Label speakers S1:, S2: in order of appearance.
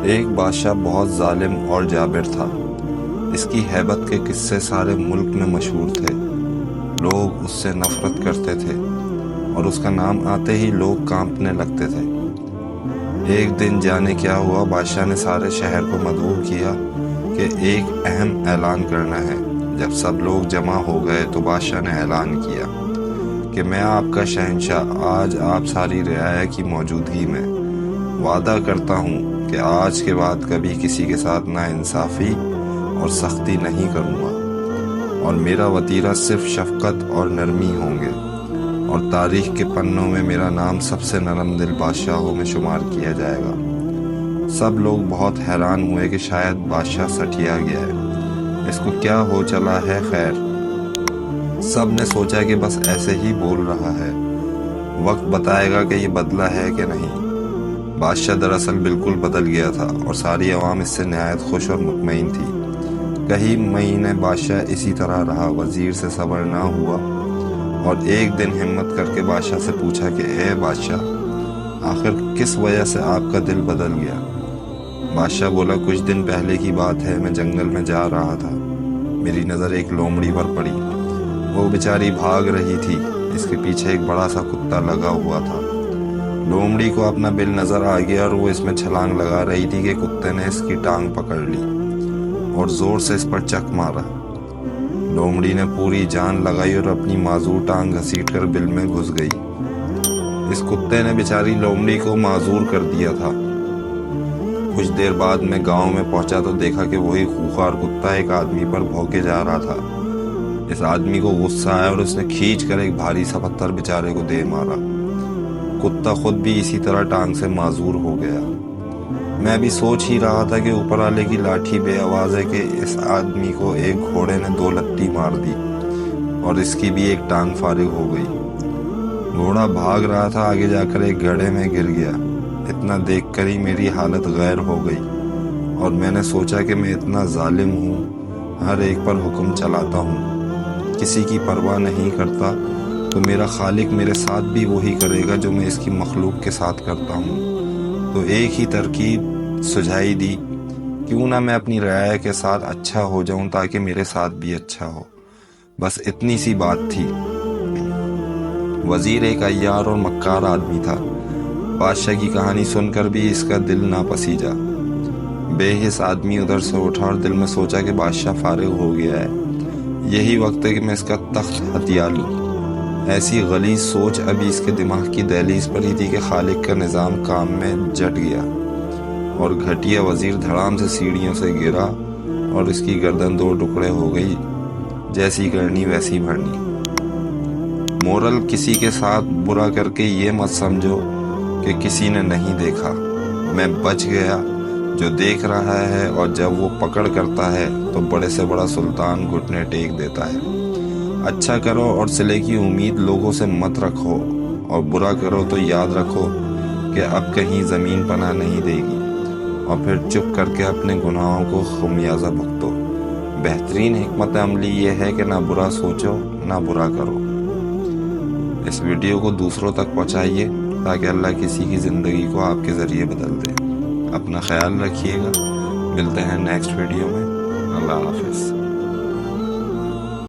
S1: ایک بادشاہ بہت ظالم اور جابر تھا۔ اس کی ہیبت کے قصے سارے ملک میں مشہور تھے۔ لوگ اس سے نفرت کرتے تھے اور اس کا نام آتے ہی لوگ کانپنے لگتے تھے۔ ایک دن جانے کیا ہوا، بادشاہ نے سارے شہر کو مدعو کیا کہ ایک اہم اعلان کرنا ہے۔ جب سب لوگ جمع ہو گئے تو بادشاہ نے اعلان کیا کہ میں آپ کا شہنشاہ آج آپ ساری رعایا کی موجودگی میں وعدہ کرتا ہوں کہ آج کے بعد کبھی کسی کے ساتھ ناانصافی اور سختی نہیں کروں گا، اور میرا وتیرہ صرف شفقت اور نرمی ہوں گے، اور تاریخ کے پنوں میں میرا نام سب سے نرم دل بادشاہوں میں شمار کیا جائے گا۔ سب لوگ بہت حیران ہوئے کہ شاید بادشاہ سٹھیا گیا ہے، اس کو کیا ہو چلا ہے خیر۔ سب نے سوچا کہ بس ایسے ہی بول رہا ہے، وقت بتائے گا کہ یہ بدلا ہے کہ نہیں۔ بادشاہ دراصل بالکل بدل گیا تھا اور ساری عوام اس سے نہایت خوش اور مطمئن تھی۔ کئی مہینے بادشاہ اسی طرح رہا، وزیر سے صبر نہ ہوا اور ایک دن ہمت کر کے بادشاہ سے پوچھا کہ اے بادشاہ، آخر کس وجہ سے آپ کا دل بدل گیا؟ بادشاہ بولا، کچھ دن پہلے کی بات ہے، میں جنگل میں جا رہا تھا، میری نظر ایک لومڑی پر پڑی۔ وہ بیچاری بھاگ رہی تھی، اس کے پیچھے ایک بڑا سا کتا لگا ہوا تھا۔ لومڑی کو اپنا بل نظر آ گیا اور وہ اس میں چھلانگ لگا رہی تھی کہ کتے نے اس کی ٹانگ پکڑ لی اور زور سے اس پر چک مارا۔ لومڑی نے پوری جان لگائی اور اپنی معذور ٹانگ گھسیٹ کر بل میں گھس گئی۔ اس کتے نے بیچاری لومڑی کو معذور کر دیا تھا۔ کچھ دیر بعد میں گاؤں میں پہنچا تو دیکھا کہ وہی خوخار کتا ایک آدمی پر بھونکے جا رہا تھا۔ اس آدمی کو غصہ آیا اور اس نے کھینچ کر ایک بھاری سا پتھر بیچارے کو دے مارا۔ کتا خود بھی اسی طرح ٹانگ سے معذور ہو گیا۔ میں بھی سوچ ہی رہا تھا کہ اوپر والے کی لاٹھی بے آواز ہے کہ اس آدمی کو ایک گھوڑے نے 2 لتی مار دی اور اس کی بھی ایک ٹانگ فارغ ہو گئی۔ گھوڑا بھاگ رہا تھا، آگے جا کر ایک گڑھے میں گر گیا۔ اتنا دیکھ کر ہی میری حالت غیر ہو گئی اور میں نے سوچا کہ میں اتنا ظالم ہوں، ہر ایک پر حکم چلاتا ہوں، کسی کی پرواہ نہیں کرتا، تو میرا خالق میرے ساتھ بھی وہی کرے گا جو میں اس کی مخلوق کے ساتھ کرتا ہوں۔ تو ایک ہی ترکیب سجھائی دی، کیوں نہ میں اپنی رعایا کے ساتھ اچھا ہو جاؤں تاکہ میرے ساتھ بھی اچھا ہو۔ بس اتنی سی بات تھی۔ وزیر ایک عیار اور مکار آدمی تھا۔ بادشاہ کی کہانی سن کر بھی اس کا دل نہ پسیجا۔ بے حس آدمی ادھر سے اٹھا اور دل میں سوچا کہ بادشاہ فارغ ہو گیا ہے، یہی وقت ہے کہ میں اس کا تخت ہتھیا لوں۔ ایسی غلیظ سوچ ابھی اس کے دماغ کی دہلیز پر ہی تھی کہ خالق کا نظام کام میں جٹ گیا اور گھٹیا وزیر دھڑام سے سیڑھیوں سے گرا اور اس کی گردن 2 ٹکڑے ہو گئی۔ جیسی کرنی ویسی بھرنی۔ مورل، کسی کے ساتھ برا کر کے یہ مت سمجھو کہ کسی نے نہیں دیکھا، میں بچ گیا، جو دیکھ رہا ہے، اور جب وہ پکڑ کرتا ہے تو بڑے سے بڑا سلطان گھٹنے ٹیک دیتا ہے۔ اچھا کرو اور صلے کی امید لوگوں سے مت رکھو، اور برا کرو تو یاد رکھو کہ اب کہیں زمین پناہ نہیں دے گی، اور پھر چپ کر کے اپنے گناہوں کو خمیازہ بھگتو۔ بہترین حکمت عملی یہ ہے کہ نہ برا سوچو نہ برا کرو۔ اس ویڈیو کو دوسروں تک پہنچائیے تاکہ اللہ کسی کی زندگی کو آپ کے ذریعے بدل دے۔ اپنا خیال رکھیے گا، ملتے ہیں نیکسٹ ویڈیو میں۔ اللہ حافظ۔